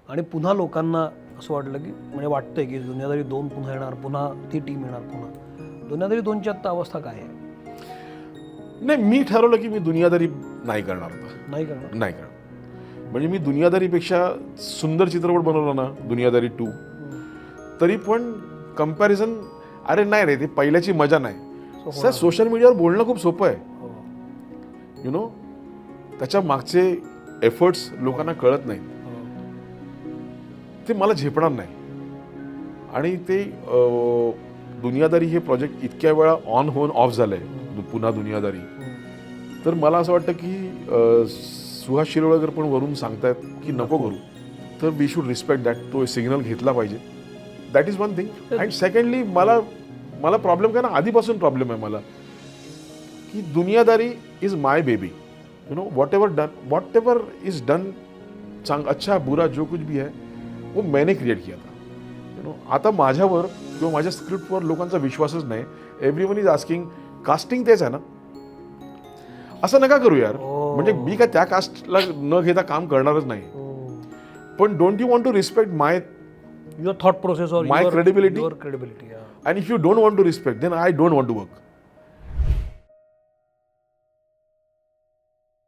आणि पुन्हा लोकांना असं वाटलं की म्हणजे वाटतंय की दुनियादारी 2 पुन्हा येणार, पुन्हा ती टीम येणार पुन्हा. दुनियादारी 2ची आत्ता अवस्था काय आहे? नाही, मी ठरवलं की मी दुनियादारी नाही करणार आता. नाही करणार? नाही करणार. म्हणजे मी दुनियादारीपेक्षा सुंदर चित्रपट बनवला ना, दुनियादारी 2, तरी पण कम्पॅरिझन, अरे नाही रे, ते पहिल्याची मजा नाही. सर, सोशल मीडियावर बोलणं खूप सोपं आहे. हो. यु नो, त्याच्या मागचे एफर्ट्स लोकांना कळत नाही. हो. ते मला झेपणार नाही. आणि ते दुनियादारी हे प्रोजेक्ट इतक्या वेळा ऑन होऊन ऑफ झालंय, पुन्हा दुनियादारी. तर मला असं वाटतं की सुहास शिरोळकर पण वरून सांगतायत की नको करू, तर वी शुड रिस्पेक्ट दॅट. तो सिग्नल घेतला पाहिजे. That is one thing. And secondly, मला प्रॉब्लेम काय ना, आधीपासून प्रॉब्लेम आहे मला की Duniyadari is my baby. You know, whatever is done, अच्छा बुरा जो कुछ भी है वो मैंने क्रिएट किया था. यु नो, आता माझ्यावर किंवा माझ्या स्क्रिप्टवर लोकांचा विश्वासच नाही. एव्हरीवन इज आस्किंग, कास्टिंग तेच आहे ना, असं नका करू यार. म्हणजे मी काय त्या कास्टला न घेता काम करणारच नाही. पण don't you want to respect my your thought process or my credibility? Your credibility. and if you don't want to respect, then I don't want to work.